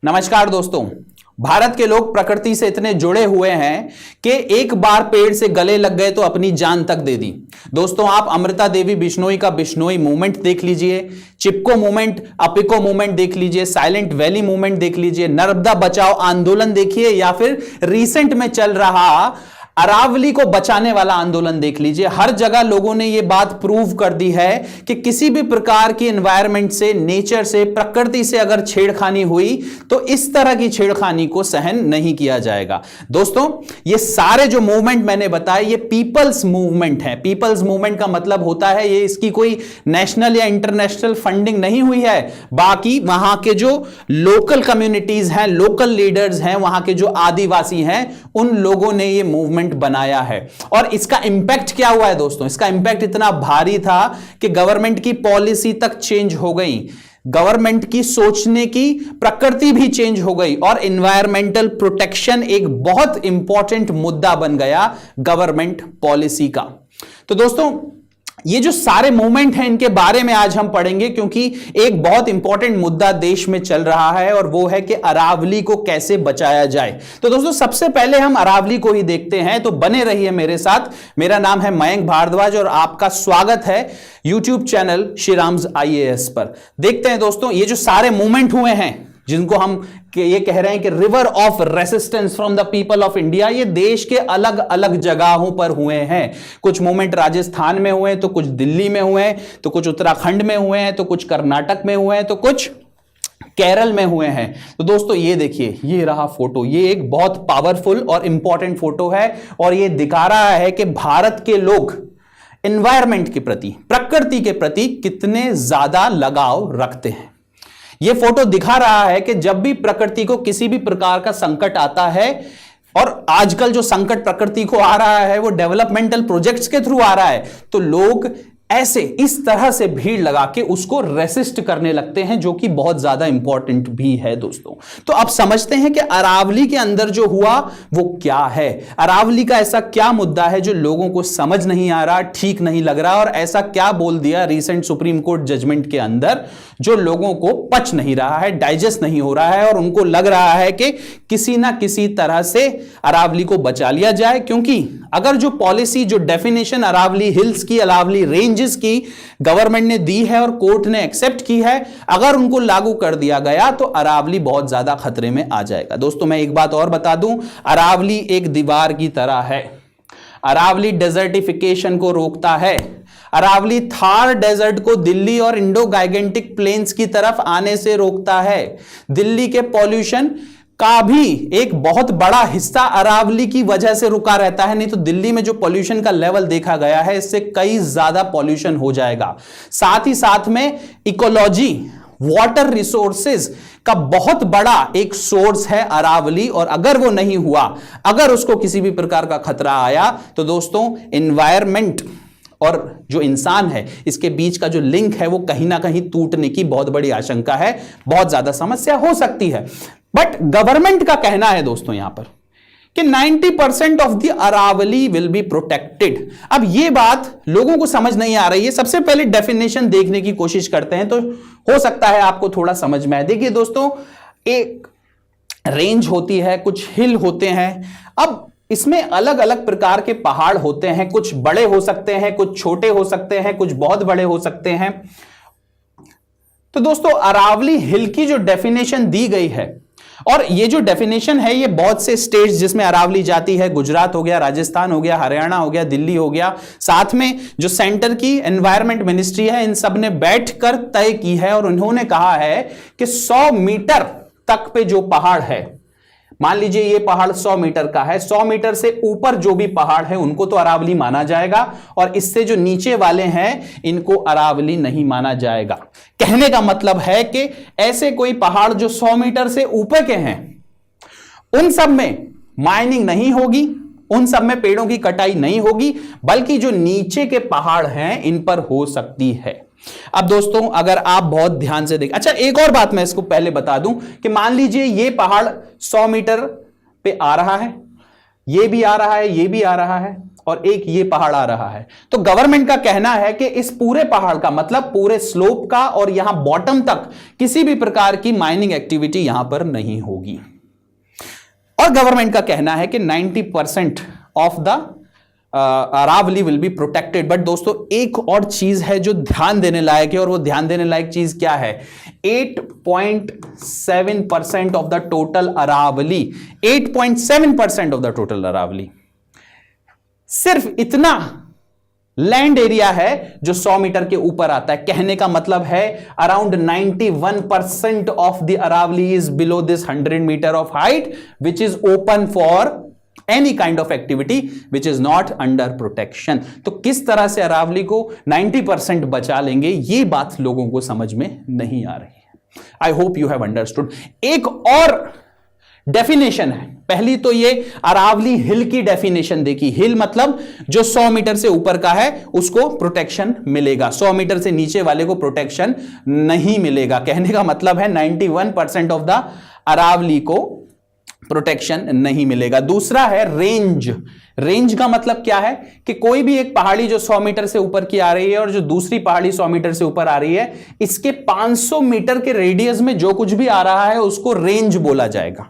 नमस्कार दोस्तों। भारत के लोग प्रकृति से इतने जुड़े हुए हैं कि एक बार पेड़ से गले लग गए तो अपनी जान तक दे दी। दोस्तों, आप अमृता देवी बिश्नोई का बिश्नोई मूवमेंट देख लीजिए, चिपको मूवमेंट, अपिको मूवमेंट देख लीजिए, साइलेंट वैली मूवमेंट देख लीजिए, नर्मदा बचाओ आंदोलन देखिए, या फिर रिसेंट में चल रहा अरावली को बचाने वाला आंदोलन देख लीजिए। हर जगह लोगों ने यह बात प्रूव कर दी है कि किसी भी प्रकार की एनवायरनमेंट से, नेचर से, प्रकृति से अगर छेड़खानी हुई तो इस तरह की छेड़खानी को सहन नहीं किया जाएगा। दोस्तों, ये सारे जो मूवमेंट मैंने बताए ये पीपल्स मूवमेंट है। पीपल्स मूवमेंट का मतलब होता है ये इसकी कोई नेशनल या इंटरनेशनल फंडिंग नहीं हुई है, बाकी वहां के जो लोकल कम्युनिटीज हैं, लोकल लीडर्स हैं, वहां के जो आदिवासी हैं, उन लोगों ने ये मूवमेंट बनाया है। और इसका इंपैक्ट क्या हुआ है दोस्तों? इसका इंपैक्ट इतना भारी था कि गवर्नमेंट की पॉलिसी तक चेंज हो गई, गवर्नमेंट की सोचने की प्रकृति भी चेंज हो गई और एनवायरमेंटल प्रोटेक्शन एक बहुत इंपॉर्टेंट मुद्दा बन गया गवर्नमेंट पॉलिसी का। तो दोस्तों, ये जो सारे मूवमेंट हैं इनके बारे में आज हम पढ़ेंगे, क्योंकि एक बहुत इंपॉर्टेंट मुद्दा देश में चल रहा है और वो है कि अरावली को कैसे बचाया जाए। तो दोस्तों, सबसे पहले हम अरावली को ही देखते हैं, तो बने रहिए मेरे साथ। मेरा नाम है मयंक भारद्वाज और आपका स्वागत है यूट्यूब चैनल श्रीराम्स IAS पर। देखते हैं दोस्तों, ये जो सारे मूवमेंट हुए हैं जिनको हम ये कह रहे हैं कि river of resistance from the people of India, ये देश के अलग अलग जगहों पर हुए हैं। कुछ मूवमेंट राजस्थान में हुए, तो कुछ दिल्ली में हुए, तो कुछ उत्तराखंड में हुए हैं, तो कुछ कर्नाटक में हुए हैं, तो कुछ केरल में हुए हैं। तो दोस्तों, ये देखिए, ये रहा फोटो। ये एक बहुत पावरफुल और इंपॉर्टेंट फोटो है और ये दिखा रहा है कि भारत के लोग एनवायरमेंट के प्रति, प्रकृति के प्रति कितने ज्यादा लगाव रखते हैं। यह फोटो दिखा रहा है कि जब भी प्रकृति को किसी भी प्रकार का संकट आता है, और आजकल जो संकट प्रकृति को आ रहा है वो डेवलपमेंटल प्रोजेक्ट्स के थ्रू आ रहा है, तो लोग ऐसे इस तरह से भीड़ लगा के उसको रेसिस्ट करने लगते हैं, जो कि बहुत ज्यादा इंपॉर्टेंट भी है दोस्तों। तो अब समझते हैं कि अरावली के अंदर जो हुआ वो क्या है। अरावली का ऐसा क्या मुद्दा है जो लोगों को समझ नहीं आ रहा, ठीक नहीं लग रहा, और ऐसा क्या बोल दिया रिसेंट सुप्रीम कोर्ट जजमेंट के अंदर जो लोगों को पच नहीं रहा है, डाइजेस्ट नहीं हो रहा है, और उनको लग रहा है कि किसी ना किसी तरह से अरावली को बचा लिया जाए। क्योंकि अगर जो पॉलिसी, जो डेफिनेशन अरावली हिल्स की, अरावली रेंजेस की गवर्नमेंट ने दी है और कोर्ट ने एक्सेप्ट की है, अगर उनको लागू कर दिया गया तो अरावली बहुत ज्यादा खतरे में आ जाएगा। दोस्तों, मैं एक बात और बता दूं, अरावली एक दीवार की तरह है। अरावली डेजर्टिफिकेशन को रोकता है। अरावली थार डेजर्ट को दिल्ली और इंडो गाइगेंटिक प्लेन्स की तरफ आने से रोकता है। दिल्ली के पॉल्यूशन का भी एक बहुत बड़ा हिस्सा अरावली की वजह से रुका रहता है, नहीं तो दिल्ली में जो पॉल्यूशन का लेवल देखा गया है इससे कई ज्यादा पॉल्यूशन हो जाएगा। साथ ही साथ में इकोलॉजी, वाटर रिसोर्सेज का बहुत बड़ा एक सोर्स है अरावली, और अगर वो नहीं हुआ, अगर उसको किसी भी प्रकार का खतरा आया, तो दोस्तों एनवायरमेंट और जो इंसान है इसके बीच का जो लिंक है वो कहीं ना कहीं टूटने की बहुत बड़ी आशंका है, बहुत ज्यादा समस्या हो सकती है। बट गवर्नमेंट का कहना है दोस्तों यहां पर कि 90% of the Aravalli will be protected. अब ये बात लोगों को समझ नहीं आ रही है। सबसे पहले डेफिनेशन देखने की कोशिश करते हैं तो हो सकता है आपको थोड़ा समझ में आए। देखिए दोस्तों, एक रेंज होती है, कुछ हिल होते हैं। अब इसमें अलग अलग प्रकार के पहाड़ होते हैं, कुछ बड़े हो सकते हैं, कुछ छोटे हो सकते हैं, कुछ बहुत बड़े हो सकते हैं। तो दोस्तों, अरावली हिल की जो डेफिनेशन दी गई है, और ये जो डेफिनेशन है ये बहुत से स्टेट्स जिसमें अरावली जाती है, गुजरात हो गया, राजस्थान हो गया, हरियाणा हो गया, दिल्ली हो गया, साथ में जो सेंटर की एनवायरनमेंट मिनिस्ट्री है, इन सब ने बैठकर तय की है और उन्होंने कहा है कि 100 मीटर तक पे जो पहाड़ है, मान लीजिए ये पहाड़ 100 मीटर का है, 100 मीटर से ऊपर जो भी पहाड़ है उनको तो अरावली माना जाएगा, और इससे जो नीचे वाले हैं इनको अरावली नहीं माना जाएगा। कहने का मतलब है कि ऐसे कोई पहाड़ जो 100 मीटर से ऊपर के हैं उन सब में माइनिंग नहीं होगी, उन सब में पेड़ों की कटाई नहीं होगी, बल्कि जो नीचे के पहाड़ हैं इन पर हो सकती है। अब दोस्तों, अगर आप बहुत ध्यान से देखें, अच्छा एक और बात मैं इसको पहले बता दूं कि मान लीजिए ये पहाड़ 100 मीटर पे आ रहा है, ये भी आ रहा है, ये भी आ रहा है, और एक ये पहाड़ आ रहा है। तो गवर्नमेंट का कहना है कि इस पूरे पहाड़ का मतलब पूरे स्लोप का और यहां बॉटम तक किसी भी प्रकार की माइनिंग एक्टिविटी यहां पर नहीं होगी। और गवर्नमेंट का कहना है कि 90% of the Aravalli will be protected. But दोस्तों एक और चीज है जो ध्यान देने लायक है, और वो ध्यान देने लायक चीज क्या है? 8.7% of the total Aravalli, 8.7% of the total Aravalli, सिर्फ इतना लैंड एरिया है जो 100 मीटर के ऊपर आता है। कहने का मतलब है around 91% of the Aravalli is below this 100 metre of height, which is open for any kind of activity which is not under protection. तो किस तरह से अरावली को 90% बचा लेंगे, ये बात लोगों को समझ में नहीं आ रही है। I hope you have understood. एक और डेफिनेशन है, पहली तो ये अरावली हिल की डेफिनेशन देखी। हिल मतलब जो 100 मीटर से ऊपर का है उसको प्रोटेक्शन मिलेगा, 100 मीटर से नीचे वाले को प्रोटेक्शन नहीं मिलेगा। कहने का मतलब है 91% ऑफ द अरावली को प्रोटेक्शन नहीं मिलेगा। दूसरा है रेंज। रेंज का मतलब क्या है कि कोई भी एक पहाड़ी जो 100 मीटर से ऊपर की आ रही है और जो दूसरी पहाड़ी 100 मीटर से ऊपर आ रही है, इसके 500 मीटर के रेडियस में जो कुछ भी आ रहा है उसको रेंज बोला जाएगा,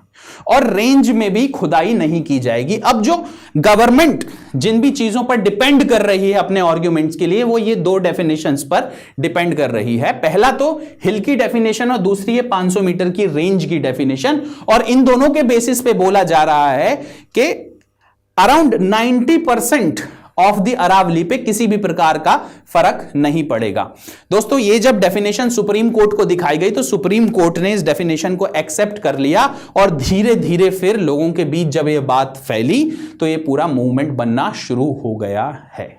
और रेंज में भी खुदाई नहीं की जाएगी। अब जो गवर्नमेंट जिन भी चीजों पर डिपेंड कर रही है अपने आर्ग्यूमेंट्स के लिए, वो ये दो डेफिनेशंस पर डिपेंड कर रही है। पहला तो हिल की डेफिनेशन और दूसरी है 500 मीटर की रेंज की डेफिनेशन, और इन दोनों के बेसिस पे बोला जा रहा है कि अराउंड 90% ऑफ द अरावली पे किसी भी प्रकार का फर्क नहीं पड़ेगा। दोस्तों ये जब डेफिनेशन सुप्रीम कोर्ट को दिखाई गई तो सुप्रीम कोर्ट ने इस डेफिनेशन को एक्सेप्ट कर लिया, और धीरे धीरे फिर लोगों के बीच जब ये बात फैली तो ये पूरा मूवमेंट बनना शुरू हो गया है।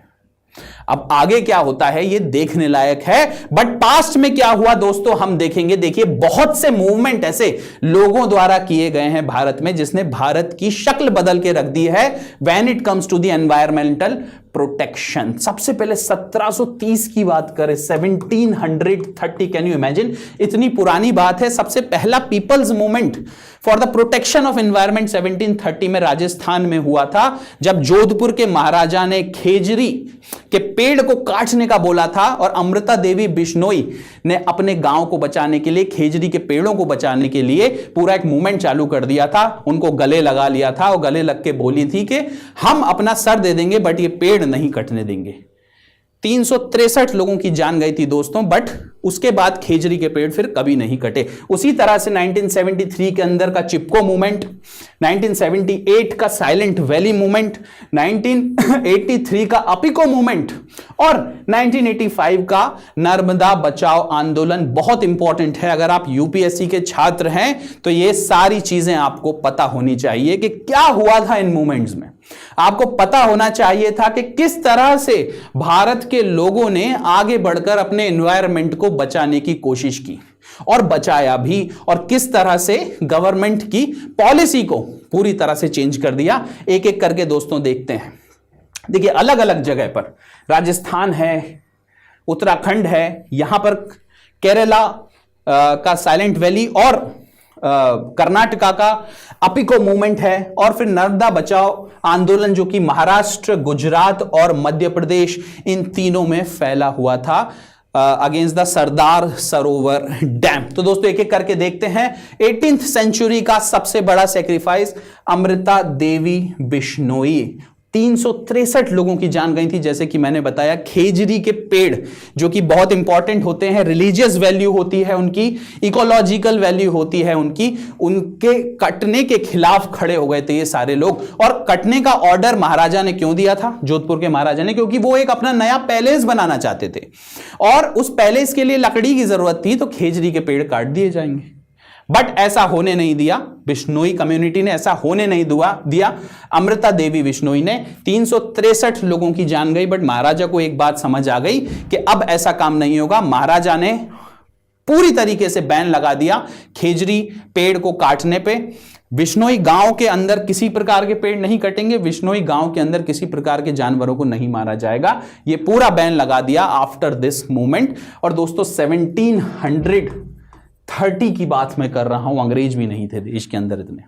अब आगे क्या होता है ये देखने लायक है, बट पास्ट में क्या हुआ दोस्तों हम देखेंगे। देखिए बहुत से मूवमेंट ऐसे लोगों द्वारा किए गए हैं भारत में जिसने भारत की शक्ल बदल के रख दी है when it comes to the environmental protection. सबसे पहले 1730 की बात करें, 1730, कैन यू इमेजिन, इतनी पुरानी बात है। सबसे पहला people's movement for the protection of environment 1730 में राजस्थान में हुआ था, जब जोधपुर के महाराजा ने खेजरी के पेड़ को काटने का बोला था, और अमृता देवी बिश्नोई ने अपने गांव को बचाने के लिए, खेजरी के पेड़ों को बचाने के लिए पूरा एक मूवमेंट चालू कर दिया था। उनको गले लगा लिया था और गले लग के बोली थी कि हम अपना सर दे देंगे बट ये पेड़ नहीं कटने देंगे। 363 लोगों की जान गई थी दोस्तों, बट उसके बाद खेजरी के पेड़ फिर कभी नहीं कटे। उसी तरह से 1973 के अंदर का चिपको मूवमेंट, 1978 का साइलेंट वैली मूवमेंट, 1983 का अपिको मूवमेंट और 1985 का नर्मदा बचाओ आंदोलन बहुत इंपॉर्टेंट है। अगर आप यूपीएससी के छात्र हैं तो ये सारी चीजें आपको पता होनी चाहिए कि क्या हुआ था इन मूवमेंट्स में। आपको पता होना चाहिए था कि किस तरह से भारत के लोगों ने आगे बढ़कर अपने एनवायरनमेंट को बचाने की कोशिश की और बचाया भी, और किस तरह से गवर्नमेंट की पॉलिसी को पूरी तरह से चेंज कर दिया। एक एक करके दोस्तों देखते हैं। देखिए अलग अलग जगह पर, राजस्थान है, उत्तराखंड है, यहां पर केरला का साइलेंट वैली और कर्नाटका का अपिको मूवमेंट है, और फिर नर्मदा बचाओ आंदोलन जो कि महाराष्ट्र, गुजरात और मध्य प्रदेश इन तीनों में फैला हुआ था against the Sardar Sarovar dam. तो दोस्तों एक एक करके देखते हैं। 18th सेंचुरी का सबसे बड़ा सेक्रीफाइस अमृता देवी बिश्नोई, 363 लोगों की जान गई थी। जैसे कि मैंने बताया, खेजरी के पेड़ जो कि बहुत इंपॉर्टेंट होते हैं, रिलीजियस वैल्यू होती है उनकी, इकोलॉजिकल वैल्यू होती है उनकी, उनके कटने के खिलाफ खड़े हो गए थे ये सारे लोग। और कटने का ऑर्डर महाराजा ने क्यों दिया था, जोधपुर के महाराजा ने? क्योंकि वो एक अपना नया पैलेस बनाना चाहते थे और उस पैलेस के लिए लकड़ी की जरूरत थी, तो खेजरी के पेड़ काट दिए जाएंगे। बट ऐसा होने नहीं दिया, बिश्नोई कम्युनिटी ने ऐसा होने नहीं दिया। अमृता देवी बिश्नोई ने 363 लोगों की जान गई, बट महाराजा को एक बात समझ आ गई कि अब ऐसा काम नहीं होगा। महाराजा ने पूरी तरीके से बैन लगा दिया खेजरी पेड़ को काटने पे। बिश्नोई गांव के अंदर किसी प्रकार के पेड़ नहीं कटेंगे, बिश्नोई गांव के अंदर किसी प्रकार के जानवरों को नहीं मारा जाएगा, ये पूरा बैन लगा दिया आफ्टर दिस मूवमेंट। और दोस्तों 1730 की बात मैं कर रहा हूं, अंग्रेज भी नहीं थे देश के अंदर इतने।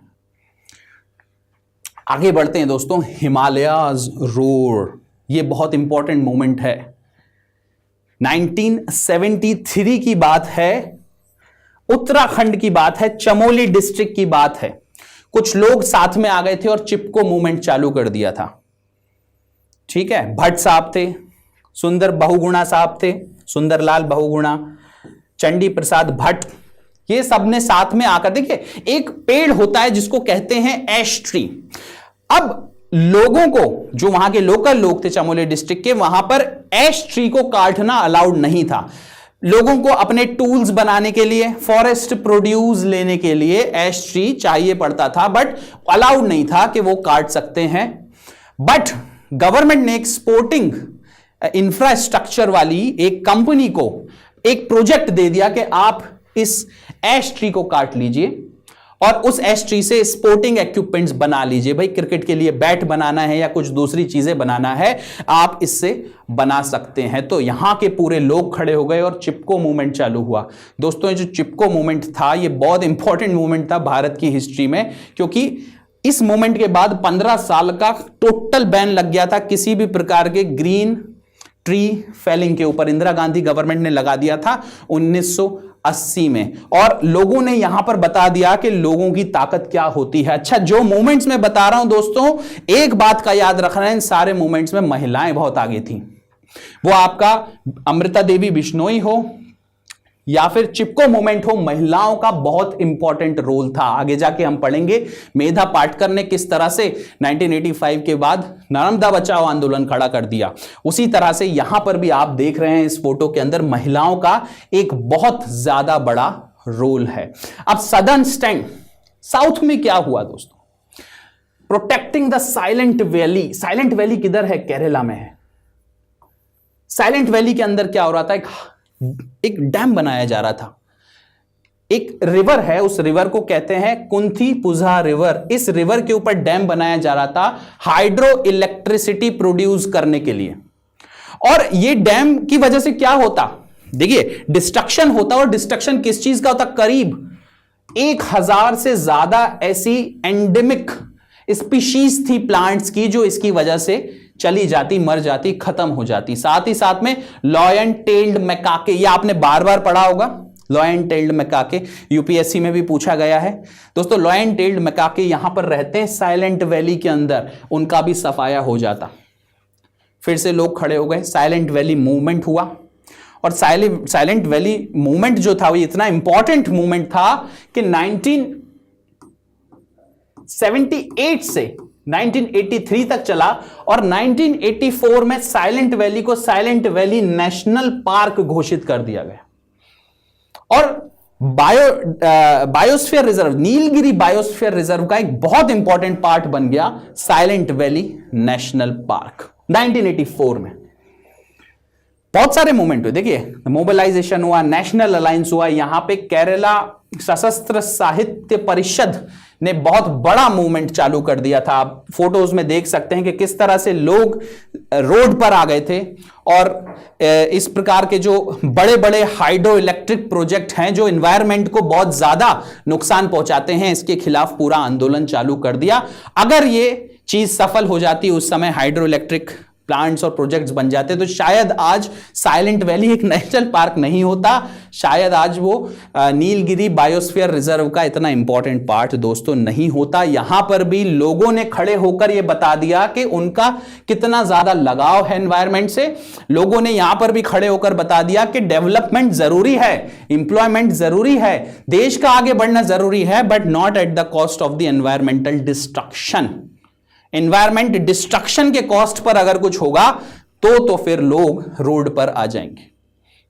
आगे बढ़ते हैं दोस्तों, हिमालयाज रोर, ये बहुत इंपॉर्टेंट मोमेंट है। 1973 की बात है, उत्तराखंड की बात है, चमोली डिस्ट्रिक्ट की बात है। कुछ लोग साथ में आ गए थे और चिपको मूवमेंट चालू कर दिया था। ठीक है, भट्ट साहब थे, सुंदर बहुगुणा साहब थे, सुंदरलाल बहुगुणा, चंडी प्रसाद भट्ट, ये सब ने साथ में आकर, देखिए एक पेड़ होता है जिसको कहते हैं ऐश ट्री। अब लोगों को, जो वहां के लोकल लोग थे चमोली डिस्ट्रिक्ट के, वहां पर ऐश ट्री को काटना अलाउड नहीं था। लोगों को अपने टूल्स बनाने के लिए, फॉरेस्ट प्रोड्यूस लेने के लिए ऐश ट्री चाहिए पड़ता था, बट अलाउड नहीं था कि वो काट सकते हैं। बट गवर्नमेंट ने एक स्पोर्टिंग इंफ्रास्ट्रक्चर वाली एक कंपनी को एक प्रोजेक्ट दे दिया कि आप इस ऐश ट्री को काट लीजिए और उस ऐश ट्री से स्पोर्टिंग इक्विपमेंट्स बना लीजिए। भाई क्रिकेट के लिए बैट बनाना है या कुछ दूसरी चीजें बनाना है, आप इससे बना सकते हैं। तो यहां के पूरे लोग खड़े हो गए और चिपको मूवमेंट चालू हुआ। दोस्तों ये जो चिपको मूवमेंट था, ये बहुत इंपॉर्टेंट मूवमेंट था भारत की हिस्ट्री में, क्योंकि इस मूवमेंट के बाद 15 साल का टोटल बैन लग गया था किसी भी प्रकार के ग्रीन ट्री फेलिंग के ऊपर। इंदिरा गांधी गवर्नमेंट ने लगा दिया था 1980 में, और लोगों ने यहां पर बता दिया कि लोगों की ताकत क्या होती है। अच्छा, जो मूवमेंट्स मैं बता रहा हूं दोस्तों, एक बात का याद रखना है, इन सारे मूवमेंट्स में महिलाएं बहुत आगे थी। वो आपका अमृता देवी बिश्नोई हो या फिर चिपको मूवमेंट हो, महिलाओं का बहुत इंपॉर्टेंट रोल था। आगे जाके हम पढ़ेंगे मेधा पाटकर ने किस तरह से 1985 के बाद नर्मदा बचाओ आंदोलन खड़ा कर दिया। उसी तरह से यहां पर भी आप देख रहे हैं इस फोटो के अंदर महिलाओं का एक बहुत ज्यादा बड़ा रोल है। अब सदर्न स्टैंड, साउथ में क्या हुआ दोस्तों? Protecting the silent valley. Silent valley किधर है? केरला में है। साइलेंट वैली के अंदर क्या हो रहा था? एक डैम बनाया जा रहा था। एक रिवर है, उस रिवर को कहते हैं कुंथी पुझा रिवर। इस रिवर के ऊपर डैम बनाया जा रहा था हाइड्रो इलेक्ट्रिसिटी प्रोड्यूस करने के लिए। और ये डैम की वजह से क्या होता? देखिए डिस्ट्रक्शन होता, और डिस्ट्रक्शन किस चीज का होता? करीब 1000 से ज्यादा ऐसी एंडेमिक स्पीशीज थी प्लांट्स की जो इसकी वजह से चली जाती, मर जाती, खत्म हो जाती। साथ ही साथ में लॉयन टेल्ड मैकाके, ये आपने बार बार पढ़ा होगा, लॉयन टेल्ड मैकाके यूपीएससी में भी पूछा गया है दोस्तों। लॉयन टेल्ड मैकाके यहां पर रहते हैं साइलेंट वैली के अंदर, उनका भी सफाया हो जाता। फिर से लोग खड़े हो गए, साइलेंट वैली मूवमेंट हुआ। और साइलेंट वैली मूवमेंट जो था वो इतना इंपॉर्टेंट मूवमेंट था कि 1978 से 1983 तक चला, और 1984 में साइलेंट वैली को साइलेंट वैली नेशनल पार्क घोषित कर दिया गया। और biosphere reserve, Nilgiri biosphere reserve का एक बहुत इंपॉर्टेंट पार्ट बन गया साइलेंट वैली नेशनल पार्क 1984 में। बहुत सारे मूवमेंट हुए, देखिए मोबिलाइजेशन हुआ, नेशनल अलायंस हुआ। यहां पे केरला सशस्त्र साहित्य परिषद ने बहुत बड़ा मूवमेंट चालू कर दिया था। आप फोटोज में देख सकते हैं कि किस तरह से लोग रोड पर आ गए थे, और इस प्रकार के जो बड़े बड़े हाइड्रो इलेक्ट्रिक प्रोजेक्ट हैं जो एनवायरनमेंट को बहुत ज्यादा नुकसान पहुंचाते हैं, इसके खिलाफ पूरा आंदोलन चालू कर दिया। अगर ये चीज सफल हो जाती उस समय, हाइड्रो इलेक्ट्रिक प्लांट्स और प्रोजेक्ट्स बन जाते, तो शायद आज साइलेंट वैली एक नेशनल पार्क नहीं होता, शायद आज वो नीलगिरी बायोस्फीयर रिजर्व का इतना इंपॉर्टेंट पार्ट दोस्तों नहीं होता। यहां पर भी लोगों ने खड़े होकर यह बता दिया कि उनका कितना ज्यादा लगाव है एनवायरनमेंट से। लोगों ने यहां पर भी खड़े होकर बता दिया कि डेवलपमेंट जरूरी है, इंप्लॉयमेंट जरूरी है, देश का आगे बढ़ना जरूरी है, but not at the cost of the environmental destruction. Environment destruction के कॉस्ट पर अगर कुछ होगा तो फिर लोग रोड पर आ जाएंगे,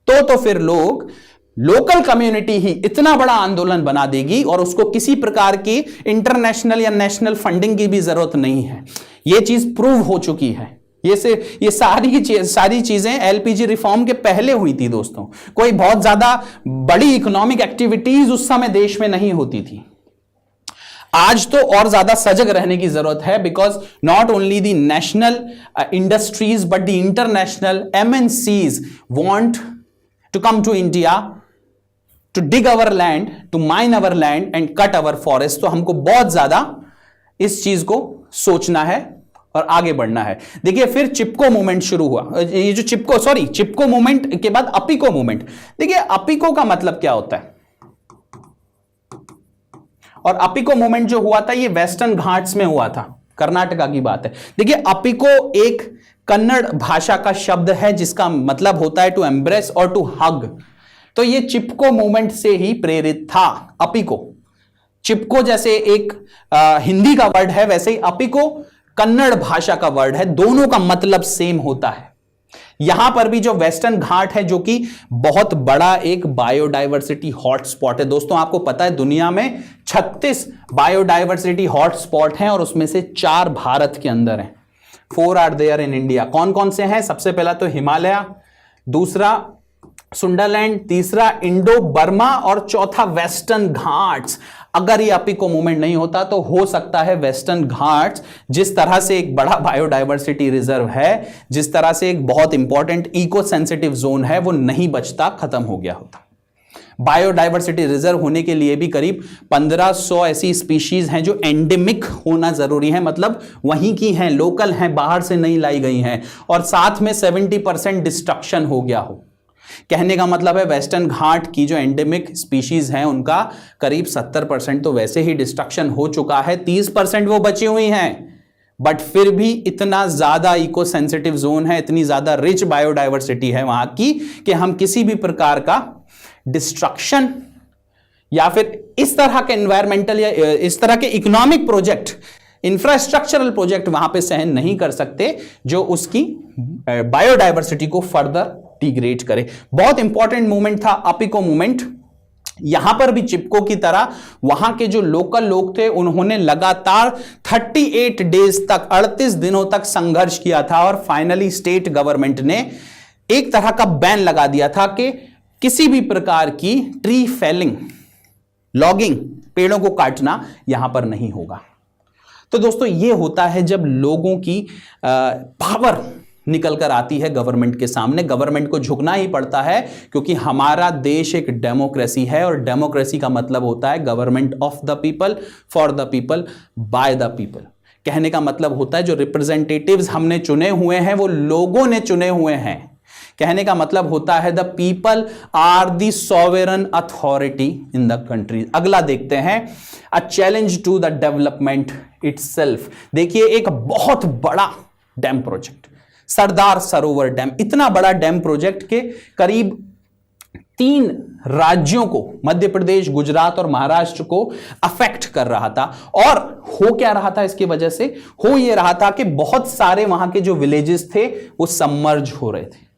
तो फिर लोग, लोकल कम्युनिटी ही इतना बड़ा आंदोलन बना देगी, और उसको किसी प्रकार की इंटरनेशनल या नेशनल फंडिंग की भी जरूरत नहीं है। यह चीज प्रूव हो चुकी है। ये सारी चीजें एलपीजी रिफॉर्म के पहले हुई थी दोस्तों। कोई बहुत ज्यादा बड़ी इकोनॉमिक एक्टिविटीज उस समय देश में नहीं होती थी। आज तो और ज्यादा सजग रहने की जरूरत है, because not only the national industries but the international MNCs want to come to India to dig our land, to mine our land and cut our forest. तो हमको बहुत ज्यादा इस चीज को सोचना है और आगे बढ़ना है। देखिए फिर चिपको मूवमेंट शुरू हुआ। ये जो चिपको मूवमेंट के बाद अपिको मूवमेंट। देखिए अपिको का मतलब क्या होता है, और अपिको मूवमेंट जो हुआ था ये वेस्टर्न घाट्स में हुआ था, कर्नाटका की बात है। देखिए अपिको एक कन्नड़ भाषा का शब्द है जिसका मतलब होता है टू एम्ब्रेस और टू हग। तो ये चिपको मूवमेंट से ही प्रेरित था अपिको। चिपको जैसे एक हिंदी का वर्ड है, वैसे ही अपिको कन्नड़ भाषा का वर्ड है, दोनों का मतलब सेम होता है। यहां पर भी जो वेस्टर्न घाट है जो कि बहुत बड़ा एक बायोडायवर्सिटी हॉटस्पॉट है। दोस्तों आपको पता है दुनिया में 36 बायोडायवर्सिटी हॉटस्पॉट हैं और उसमें से 4 भारत के अंदर हैं। 4 आर देयर इन इंडिया। कौन कौन से हैं? सबसे पहला तो हिमालय, दूसरा सुंडरलैंड, तीसरा इंडो बर्मा और चौथा वेस्टर्न घाट्स। अगर ये अपिको मूवमेंट नहीं होता तो हो सकता है वेस्टर्न घाट्स जिस तरह से एक बड़ा बायोडायवर्सिटी रिजर्व है, जिस तरह से एक बहुत इंपॉर्टेंट इको सेंसिटिव जोन है, वो नहीं बचता, खत्म हो गया होता। बायोडायवर्सिटी रिजर्व होने के लिए भी करीब 1500 ऐसी स्पीशीज हैं जो एंडेमिक होना जरूरी है, मतलब वहीं की हैं, लोकल हैं, बाहर से नहीं लाई गई हैं, और साथ में 70% डिस्ट्रक्शन हो गया हो। कहने का मतलब है वेस्टर्न घाट की जो एंडेमिक स्पीशीज हैं उनका करीब 70% तो वैसे ही डिस्ट्रक्शन हो चुका है, 30% वो बची हुई हैं, बट फिर भी इतना ज्यादा इको सेंसिटिव जोन है, इतनी ज्यादा रिच बायोडायवर्सिटी है वहां की कि हम किसी भी प्रकार का डिस्ट्रक्शन या फिर इस तरह के एनवायरमेंटल या इस तरह के इकोनॉमिक प्रोजेक्ट, इंफ्रास्ट्रक्चरल प्रोजेक्ट वहां पे सहन नहीं कर सकते जो उसकी बायोडायवर्सिटी को फर्दर डिग्रेड करे। बहुत इंपॉर्टेंट मूवमेंट था अपिको मूवमेंट। यहां पर भी चिपको की तरह वहां के जो लोकल लोग थे उन्होंने लगातार 38 डेज तक, 38 दिनों तक संघर्ष किया था और फाइनली स्टेट गवर्नमेंट ने एक तरह का बैन लगा दिया था कि किसी भी प्रकार की ट्री फेलिंग, लॉगिंग, पेड़ों को काटना यहां पर नहीं होगा। तो दोस्तों यह होता है जब लोगों की पावर निकल कर आती है गवर्नमेंट के सामने। गवर्नमेंट को झुकना ही पड़ता है क्योंकि हमारा देश एक डेमोक्रेसी है और डेमोक्रेसी का मतलब होता है government of the people, for the people, by the people. कहने का मतलब होता है जो रिप्रेजेंटेटिव्स हमने चुने हुए हैं वो लोगों ने चुने हुए हैं। कहने का मतलब होता है the people are the sovereign authority in the country. अगला देखते हैं, a challenge to the development itself. देखिए एक बहुत बड़ा dam project, Sardar Sarovar dam, इतना बड़ा डैम प्रोजेक्ट के करीब 3 राज्यों को, मध्य प्रदेश, गुजरात और महाराष्ट्र को अफेक्ट कर रहा था। और हो क्या रहा था इसकी वजह से? हो यह रहा था कि बहुत सारे वहां के जो विलेजेस थे वो सबमर्ज हो रहे थे।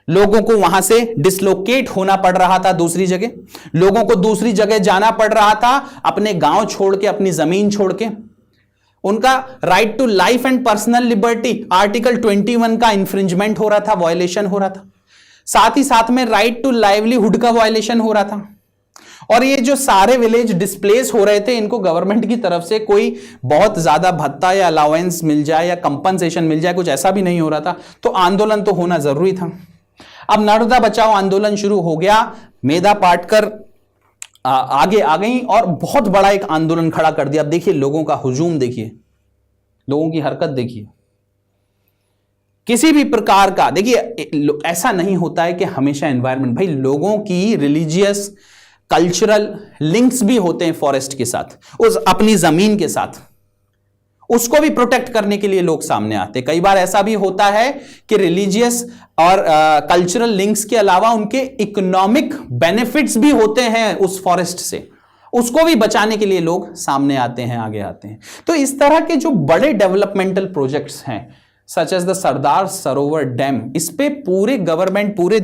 लोगों को वहां से डिसलोकेट होना पड़ रहा था दूसरी जगह, लोगों को दूसरी जगह जाना पड़ रहा था, अपने गांव छोड़ के, अपनी जमीन छोड़ के। उनका right to life and personal liberty article 21 का इंफ्रिंजमेंट हो रहा था, वायलेशन हो रहा था। साथ ही साथ में राइट टू लाइवलीहुड का वायलेशन हो रहा था। और ये जो सारे विलेज डिस्प्लेस हो रहे थे, इनको गवर्नमेंट की तरफ से कोई बहुत ज्यादा भत्ता या अलाउंस मिल जाए या कंपनसेशन मिल जाए, कुछ ऐसा भी नहीं हो रहा था। तो आंदोलन तो होना जरूरी था। अब नर्मदा बचाओ आंदोलन शुरू हो गया, मेधा पाटकर आगे आ गई और बहुत बड़ा एक आंदोलन खड़ा कर दिया। अब देखिए लोगों का हुजूम, देखिए लोगों की हरकत, देखिए किसी भी प्रकार का। देखिए ऐसा नहीं होता है कि हमेशा एनवायरनमेंट, भाई लोगों की रिलीजियस कल्चरल लिंक्स भी होते हैं फॉरेस्ट के साथ, उस अपनी जमीन के साथ, उसको भी प्रोटेक्ट करने के लिए लोग सामने आते हैं। कई बार ऐसा भी होता है कि रिलीजियस और कल्चरल लिंक्स के अलावा उनके इकोनॉमिक बेनिफिट्स भी होते हैं उस फॉरेस्ट से, उसको भी बचाने के लिए लोग सामने आते हैं, आगे आते हैं। तो इस तरह के जो बड़े डेवलपमेंटल प्रोजेक्ट्स हैं such as the Sardar Sarovar dam, इस पे पूरे गवर्नमेंट, पूरे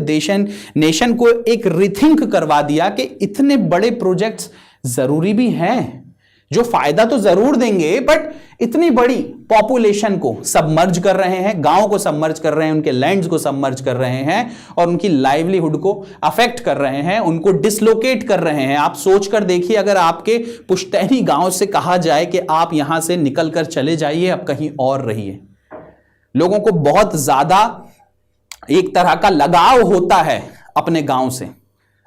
नेशन को एक रिथिंक करवा दिया कि इतने बड़े प्रोजेक्ट्स जरूरी भी हैं, जो फायदा तो जरूर देंगे, बट इतनी बड़ी पॉपुलेशन को सबमर्ज कर रहे हैं, गांव को सबमर्ज कर रहे हैं, उनके लैंड्स को सबमर्ज कर रहे हैं और उनकी लाइवलीहुड को अफेक्ट कर रहे हैं, उनको डिसलोकेट कर रहे हैं। आप सोच कर देखिए, अगर आपके पुश्तैनी गांव से कहा जाए कि आप यहां से निकल कर चले जाइए, अब कहीं और रहिए, लोगों को बहुत ज्यादा एक तरह का लगाव होता है अपने गांव से,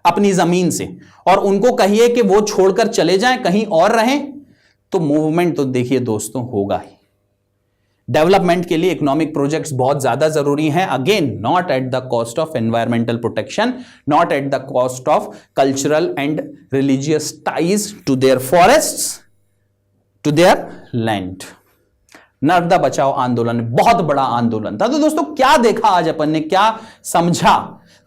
अपनी जमीन से, और उनको कहिए कि वो छोड़कर चले जाएं, कहीं और रहें, तो मूवमेंट तो देखिए दोस्तों होगा ही। डेवलपमेंट के लिए इकोनॉमिक प्रोजेक्ट्स बहुत ज्यादा जरूरी हैं, again not at the cost of environmental protection, not at the cost of cultural and religious ties to their forests, to their land. Narmada Bachao Andolan बहुत बड़ा आंदोलन था। तो दोस्तों क्या देखा आज अपन ने, क्या समझा,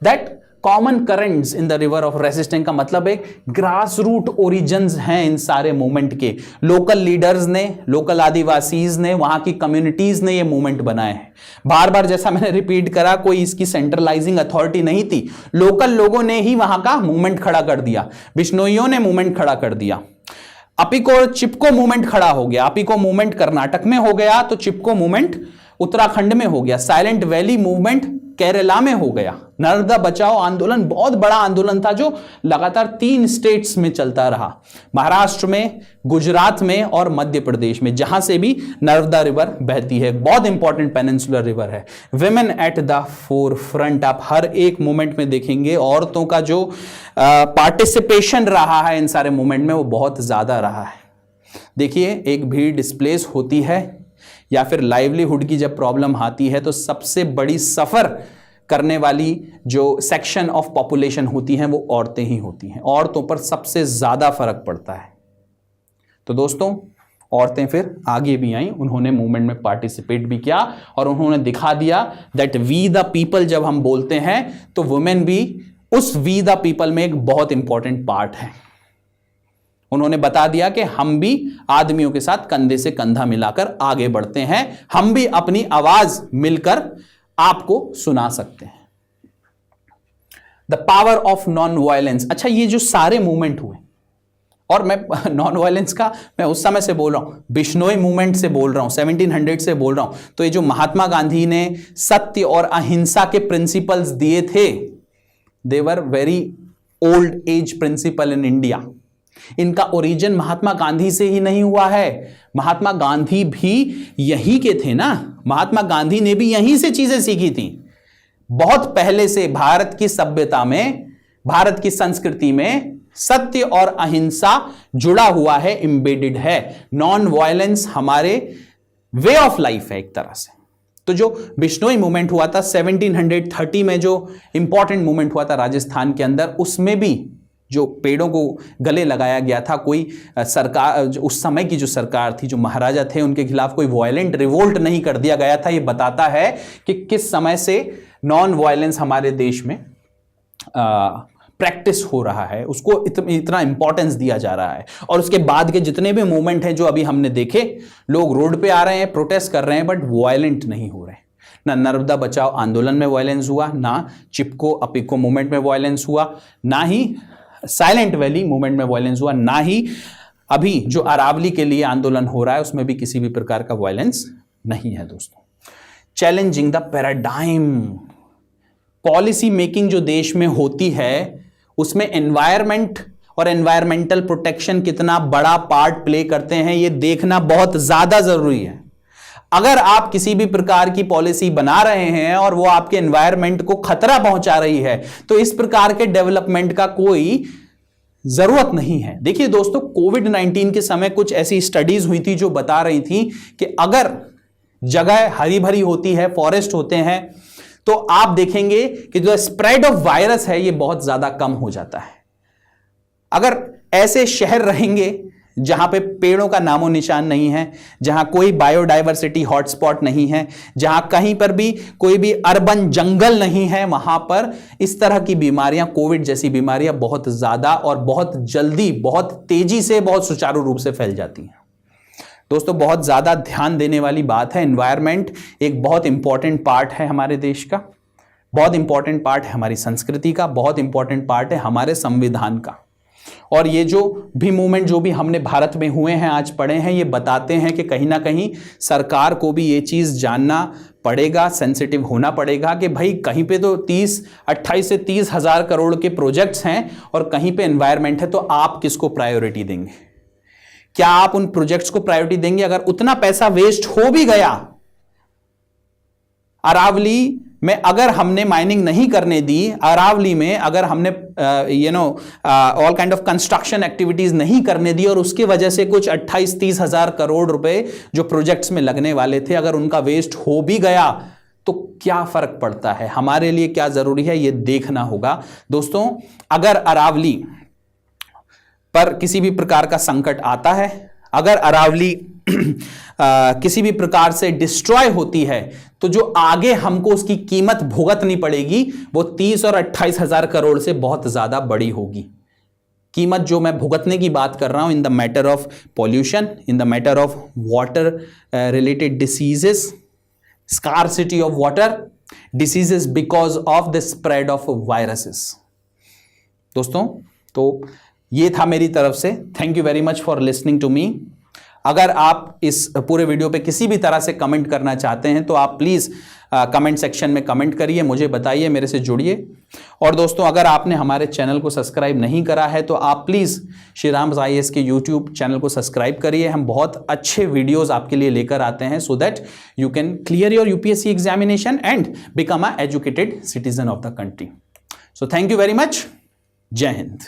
that common currents in the river of resistance का मतलब एक ग्रास रूट ओरिजिन्स हैं इन सारे मूवमेंट के। लोकल लीडर्स ने, लोकल आदिवासीज ने, वहां की कम्युनिटीज ने ये मूवमेंट बनाए हैं। बार बार जैसा मैंने रिपीट करा, कोई इसकी सेंट्रलाइजिंग अथॉरिटी नहीं थी, लोकल लोगों ने ही वहां का मूवमेंट खड़ा कर दिया, बिश्नोइयों ने मूवमेंट खड़ा कर दिया। अपिको चिपको मूवमेंट खड़ा हो गया, अपिको मूवमेंट कर्नाटक में हो गया, तो चिपको मूवमेंट उत्तराखंड में हो गया, साइलेंट वैली मूवमेंट केरला में हो गया। नर्मदा बचाओ आंदोलन बहुत बड़ा आंदोलन था जो लगातार 3 स्टेट्स में चलता रहा, महाराष्ट्र में, गुजरात में और मध्य प्रदेश में, जहां से भी नर्मदा रिवर बहती है। बहुत इंपॉर्टेंट पेनिनसुलर रिवर है। Women at the four front, आप हर एक मूवमेंट में देखेंगे औरतों का जो पार्टिसिपेशन रहा है इन सारे मूवमेंट में वो बहुत ज्यादा रहा है। देखिए, एक भीड़ डिस्प्लेस होती है या फिर लाइवलीहुड की जब प्रॉब्लम आती है तो सबसे बड़ी सफर करने वाली जो सेक्शन ऑफ पॉपुलेशन होती हैं वो औरतें ही होती हैं। औरतों पर सबसे ज्यादा फर्क पड़ता है। तो दोस्तों, औरतें फिर आगे भी आई, उन्होंने मूवमेंट में पार्टिसिपेट भी किया और उन्होंने दिखा दिया दैट वी द पीपल जब हम बोलते हैं तो वुमेन भी उस वी द पीपल में एक बहुत इंपॉर्टेंट पार्ट है। उन्होंने बता दिया कि हम भी आदमियों के साथ कंधे से कंधा मिलाकर आगे बढ़ते हैं, हम भी अपनी आवाज मिलकर आपको सुना सकते हैं। The power of non violence. अच्छा, ये जो सारे मूवमेंट हुए, और मैं नॉन वायलेंस का मैं उस समय से बोल रहा हूं, बिश्नोई मूवमेंट से बोल रहा हूं, 1700 से बोल रहा हूं, तो ये जो महात्मा गांधी ने सत्य और अहिंसा के प्रिंसिपल्स दिए थे, they were very old age principle in India. इनका ओरिजिन महात्मा गांधी से ही नहीं हुआ है, महात्मा गांधी भी यहीं के थे ना, महात्मा गांधी ने भी यहीं से चीजें सीखी थी। बहुत पहले से भारत की सभ्यता में, भारत की संस्कृति में सत्य और अहिंसा जुड़ा हुआ है, एम्बेडेड है। नॉन वायलेंस हमारे वे ऑफ लाइफ है एक तरह से। तो जो बिश्नोई मूवमेंट हुआ था 1730 में, जो इंपॉर्टेंट मूवमेंट हुआ था राजस्थान के अंदर, उसमें भी जो पेड़ों को गले लगाया गया था, कोई सरकार, उस समय की जो सरकार थी, जो महाराजा थे, उनके खिलाफ कोई वायलेंट रिवोल्ट नहीं कर दिया गया था। ये बताता है कि किस समय से नॉन वायलेंस हमारे देश में प्रैक्टिस हो रहा है, उसको इतना इंपॉर्टेंस दिया जा रहा है। और उसके बाद के जितने भी मूवमेंट हैं जो अभी हमने देखे, लोग रोड पे आ रहे हैं, प्रोटेस्ट कर रहे हैं, बट वायलेंट नहीं हो रहे। ना नर्मदा बचाओ आंदोलन में वायलेंस हुआ, ना चिपको अपिको मूवमेंट में वायलेंस हुआ, ना ही साइलेंट वैली मूवमेंट में वायलेंस हुआ, ना ही अभी जो अरावली के लिए आंदोलन हो रहा है उसमें भी किसी भी प्रकार का वायलेंस नहीं है। दोस्तों, challenging the paradigm, policy making जो देश में होती है उसमें एनवायरमेंट और एनवायरमेंटल प्रोटेक्शन कितना बड़ा पार्ट प्ले करते हैं, यह देखना बहुत ज्यादा जरूरी है। अगर आप किसी भी प्रकार की पॉलिसी बना रहे हैं और वो आपके एनवायरनमेंट को खतरा पहुंचा रही है, तो इस प्रकार के डेवलपमेंट का कोई जरूरत नहीं है। देखिए दोस्तों, कोविड-19 के समय कुछ ऐसी स्टडीज हुई थी जो बता रही थी कि अगर जगह हरी भरी होती है, फॉरेस्ट होते हैं, तो आप देखेंगे कि जो स्प्रेड ऑफ वायरस है ये बहुत ज्यादा कम हो जाता है। अगर ऐसे शहर रहेंगे जहां पे पेड़ों का नामो निशान नहीं है, जहां कोई बायोडायवर्सिटी हॉटस्पॉट नहीं है, जहां कहीं पर भी कोई भी अर्बन जंगल नहीं है, वहां पर इस तरह की बीमारियां, कोविड जैसी बीमारियां बहुत ज्यादा और बहुत जल्दी, बहुत तेजी से, बहुत सुचारू रूप से फैल जाती हैं। दोस्तों, बहुत ज्यादा ध्यान देने वाली बात है। एनवायरनमेंट एक बहुत इंपॉर्टेंट पार्ट है हमारे देश का, बहुत इंपॉर्टेंट पार्ट है हमारी संस्कृति का, बहुत इंपॉर्टेंट पार्ट है हमारे संविधान का। और ये जो भी मूवमेंट जो भी हमने भारत में हुए हैं, आज पढ़े हैं, ये बताते हैं कि कहीं ना कहीं सरकार को भी ये चीज़ जानना पड़ेगा, सेंसिटिव होना पड़ेगा कि भाई कहीं पे तो 28 से 30 हज़ार करोड़ के प्रोजेक्ट्स हैं और कहीं पे एनवायरनमेंट है, तो आप किसको प्रायोरिटी देंगे? क्या आप उन प्रोजेक्ट्स को प्रायोरिटी देंगे? अगर उतना पैसा वेस्ट हो भी गया, अरावली में अगर हमने माइनिंग नहीं करने दी, अरावली में अगर हमने all kind of construction activities नहीं करने दी और उसकी वजह से कुछ 28-30 हजार करोड़ रुपए जो प्रोजेक्ट्स में लगने वाले थे अगर उनका वेस्ट हो भी गया तो क्या फर्क पड़ता है, हमारे लिए क्या जरूरी है ये देखना होगा। दोस्तों अगर अरावली पर किसी भी प्रकार का संकट आता है, अगर अरावली किसी भी प्रकार से डिस्ट्रॉय होती है तो जो आगे हमको उसकी कीमत भुगतनी पड़ेगी वो 30 और 28 हजार करोड़ से बहुत ज्यादा बड़ी होगी। कीमत जो मैं भुगतने की बात कर रहा हूं in the matter of pollution, in the matter of water related diseases, scarcity of water, diseases because of the spread of viruses. दोस्तों तो ये था मेरी तरफ से। Thank you very much for listening to me. अगर आप इस पूरे वीडियो पे किसी भी तरह से कमेंट करना चाहते हैं तो आप प्लीज़ कमेंट सेक्शन में कमेंट करिए, मुझे बताइए, मेरे से जुड़िए। और दोस्तों अगर आपने हमारे चैनल को सब्सक्राइब नहीं करा है तो आप प्लीज़ श्री राम IAS के यूट्यूब चैनल को सब्सक्राइब करिए। हम बहुत अच्छे वीडियोज़ आपके लिए लेकर आते हैं so that you can clear your UPSC examination and become a educated citizen of the country. So thank you very much. जय हिंद।